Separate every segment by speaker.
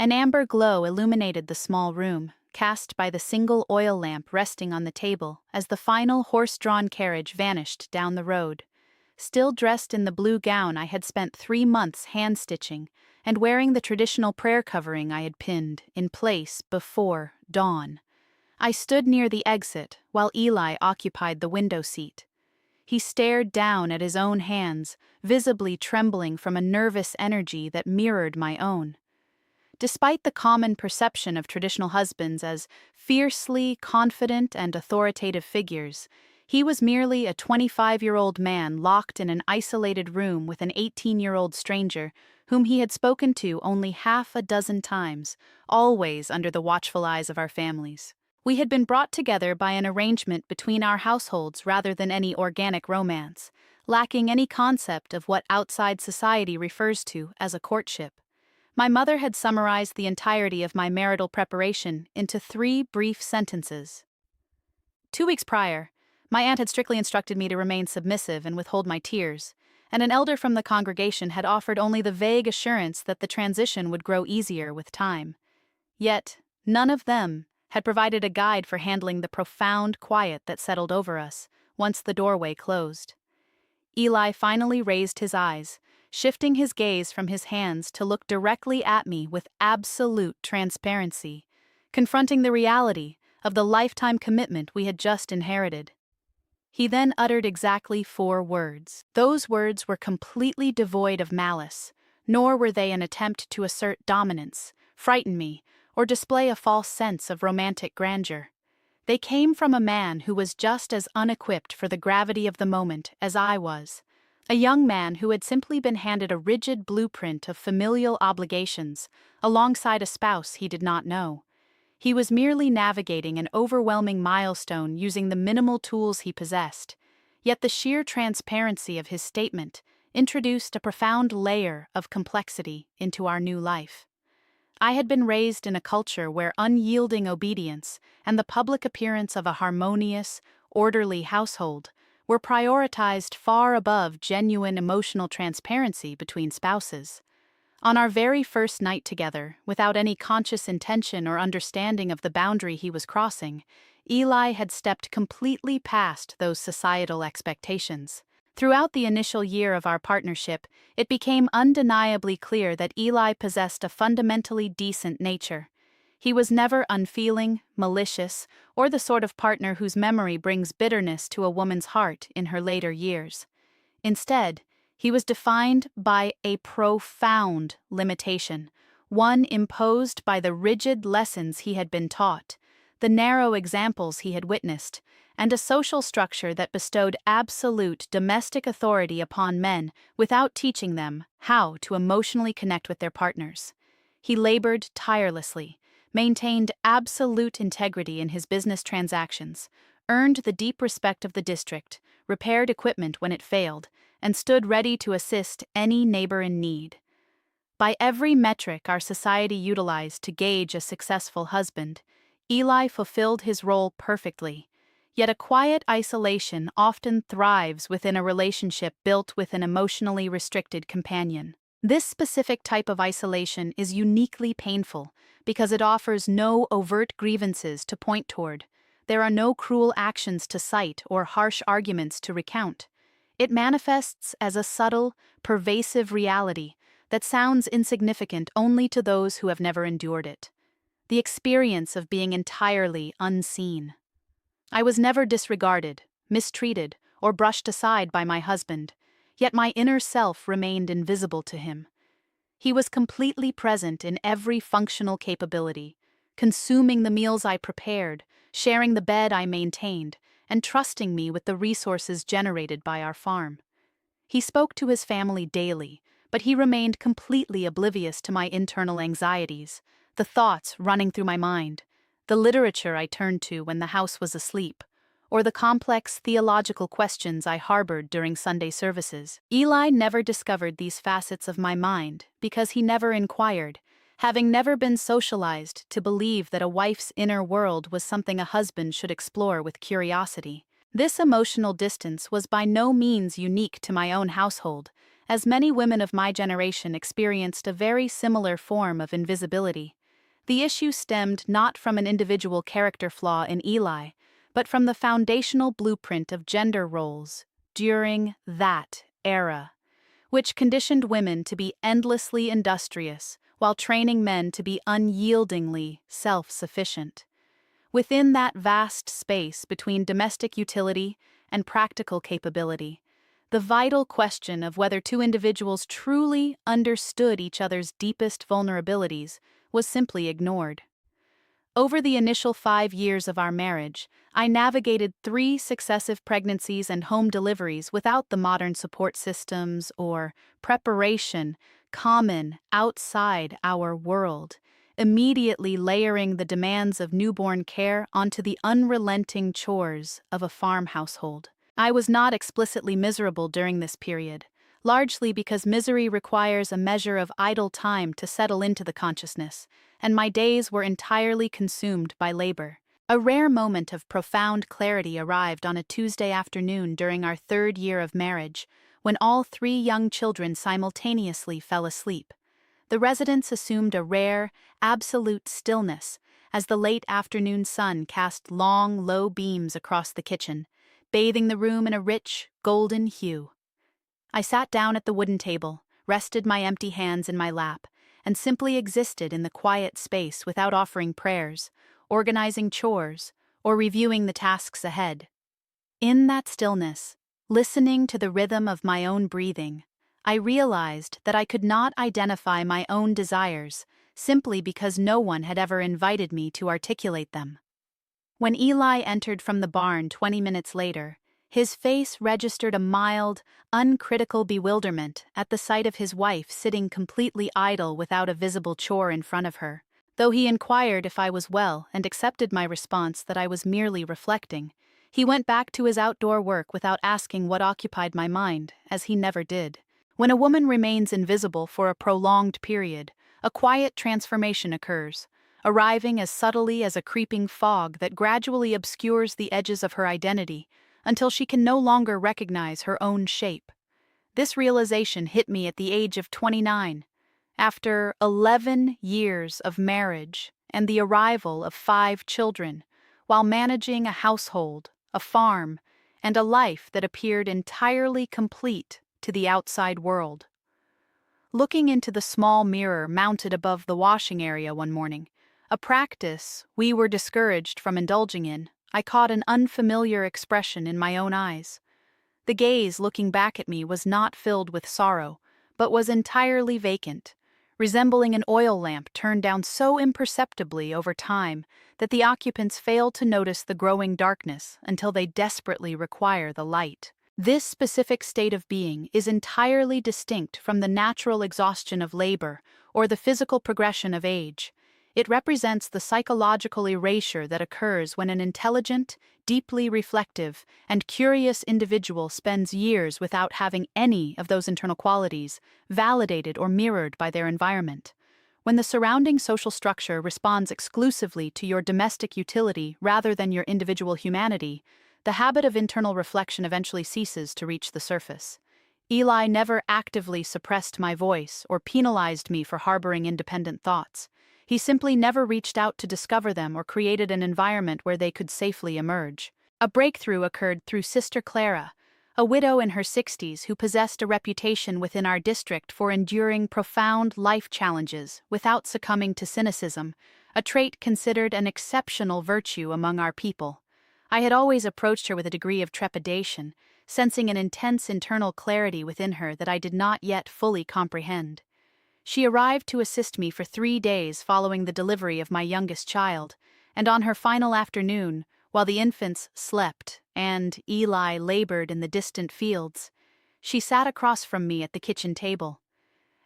Speaker 1: An amber glow illuminated the small room, cast by the single oil lamp resting on the table as the final horse-drawn carriage vanished down the road. Still dressed in the blue gown I had spent 3 months hand-stitching, and wearing the traditional prayer covering I had pinned in place before dawn. I stood near the exit while Eli occupied the window seat. He stared down at his own hands, visibly trembling from a nervous energy that mirrored my own. Despite the common perception of traditional husbands as fiercely confident and authoritative figures, he was merely a 25-year-old man locked in an isolated room with an 18-year-old stranger whom he had spoken to only half a dozen times, always under the watchful eyes of our families. We had been brought together by an arrangement between our households rather than any organic romance, lacking any concept of what outside society refers to as a courtship. My mother had summarized the entirety of my marital preparation into 3 brief sentences. 2 weeks prior, my aunt had strictly instructed me to remain submissive and withhold my tears, and an elder from the congregation had offered only the vague assurance that the transition would grow easier with time. Yet, none of them had provided a guide for handling the profound quiet that settled over us once the doorway closed. Eli finally raised his eyes, shifting his gaze from his hands to look directly at me with absolute transparency, confronting the reality of the lifetime commitment we had just inherited. He then uttered exactly 4 words. Those words were completely devoid of malice, nor were they an attempt to assert dominance, frighten me, or display a false sense of romantic grandeur. They came from a man who was just as unequipped for the gravity of the moment as I was, a young man who had simply been handed a rigid blueprint of familial obligations alongside a spouse he did not know. He was merely navigating an overwhelming milestone using the minimal tools he possessed, yet the sheer transparency of his statement introduced a profound layer of complexity into our new life. I had been raised in a culture where unyielding obedience and the public appearance of a harmonious, orderly household were prioritized far above genuine emotional transparency between spouses. On our very first night together, without any conscious intention or understanding of the boundary he was crossing, Eli had stepped completely past those societal expectations. Throughout the initial year of our partnership, it became undeniably clear that Eli possessed a fundamentally decent nature. He was never unfeeling, malicious, or the sort of partner whose memory brings bitterness to a woman's heart in her later years. Instead, he was defined by a profound limitation, one imposed by the rigid lessons he had been taught, the narrow examples he had witnessed, and a social structure that bestowed absolute domestic authority upon men without teaching them how to emotionally connect with their partners. He labored tirelessly, maintained absolute integrity in his business transactions, earned the deep respect of the district, repaired equipment when it failed, and stood ready to assist any neighbor in need. By every metric our society utilized to gauge a successful husband, Eli fulfilled his role perfectly. Yet a quiet isolation often thrives within a relationship built with an emotionally restricted companion. This specific type of isolation is uniquely painful because it offers no overt grievances to point toward. There are no cruel actions to cite or harsh arguments to recount. It manifests as a subtle, pervasive reality that sounds insignificant only to those who have never endured it. The experience of being entirely unseen. I was never disregarded, mistreated, or brushed aside by my husband, yet my inner self remained invisible to him. He was completely present in every functional capability, consuming the meals I prepared, sharing the bed I maintained, and trusting me with the resources generated by our farm. He spoke to his family daily, but he remained completely oblivious to my internal anxieties, the thoughts running through my mind, the literature I turned to when the house was asleep, or the complex theological questions I harbored during Sunday services. Eli never discovered these facets of my mind because he never inquired, having never been socialized to believe that a wife's inner world was something a husband should explore with curiosity. This emotional distance was by no means unique to my own household, as many women of my generation experienced a very similar form of invisibility. The issue stemmed not from an individual character flaw in Eli, but from the foundational blueprint of gender roles during that era, which conditioned women to be endlessly industrious while training men to be unyieldingly self-sufficient. Within that vast space between domestic utility and practical capability, the vital question of whether two individuals truly understood each other's deepest vulnerabilities was simply ignored. Over the initial 5 years of our marriage, I navigated 3 successive pregnancies and home deliveries without the modern support systems or preparation common outside our world, immediately layering the demands of newborn care onto the unrelenting chores of a farm household. I was not explicitly miserable during this period, largely because misery requires a measure of idle time to settle into the consciousness, and my days were entirely consumed by labor. A rare moment of profound clarity arrived on a Tuesday afternoon during our 3rd year of marriage, when all 3 young children simultaneously fell asleep. The residence assumed a rare, absolute stillness as the late afternoon sun cast long, low beams across the kitchen, bathing the room in a rich, golden hue. I sat down at the wooden table, rested my empty hands in my lap, and simply existed in the quiet space without offering prayers, organizing chores, or reviewing the tasks ahead. In that stillness, listening to the rhythm of my own breathing, I realized that I could not identify my own desires simply because no one had ever invited me to articulate them. When Eli entered from the barn 20 minutes later, his face registered a mild, uncritical bewilderment at the sight of his wife sitting completely idle without a visible chore in front of her. Though he inquired if I was well and accepted my response that I was merely reflecting, he went back to his outdoor work without asking what occupied my mind, as he never did. When a woman remains invisible for a prolonged period, a quiet transformation occurs, arriving as subtly as a creeping fog that gradually obscures the edges of her identity until she can no longer recognize her own shape. This realization hit me at the age of 29, after 11 years of marriage and the arrival of 5 children, while managing a household, a farm, and a life that appeared entirely complete to the outside world. Looking into the small mirror mounted above the washing area one morning, a practice we were discouraged from indulging in, I caught an unfamiliar expression in my own eyes. The gaze looking back at me was not filled with sorrow, but was entirely vacant, resembling an oil lamp turned down so imperceptibly over time that the occupants fail to notice the growing darkness until they desperately require the light. This specific state of being is entirely distinct from the natural exhaustion of labor or the physical progression of age. It represents the psychological erasure that occurs when an intelligent, deeply reflective, and curious individual spends years without having any of those internal qualities validated or mirrored by their environment. When the surrounding social structure responds exclusively to your domestic utility rather than your individual humanity, the habit of internal reflection eventually ceases to reach the surface. Eli never actively suppressed my voice or penalized me for harboring independent thoughts. He simply never reached out to discover them or created an environment where they could safely emerge. A breakthrough occurred through Sister Clara, a widow in her 60s who possessed a reputation within our district for enduring profound life challenges without succumbing to cynicism, a trait considered an exceptional virtue among our people. I had always approached her with a degree of trepidation, sensing an intense internal clarity within her that I did not yet fully comprehend. She arrived to assist me for 3 days following the delivery of my youngest child, and on her final afternoon, while the infants slept and Eli labored in the distant fields, she sat across from me at the kitchen table.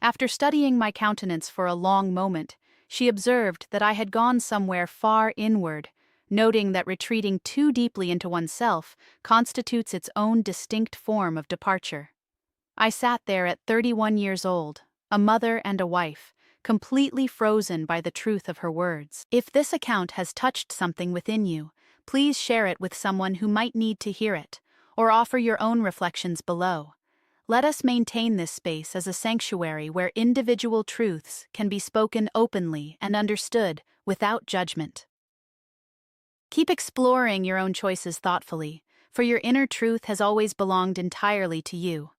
Speaker 1: After studying my countenance for a long moment, she observed that I had gone somewhere far inward, noting that retreating too deeply into oneself constitutes its own distinct form of departure. I sat there at 31 years old, a mother and a wife, completely frozen by the truth of her words. If this account has touched something within you, please share it with someone who might need to hear it, or offer your own reflections below. Let us maintain this space as a sanctuary where individual truths can be spoken openly and understood without judgment. Keep exploring your own choices thoughtfully, for your inner truth has always belonged entirely to you.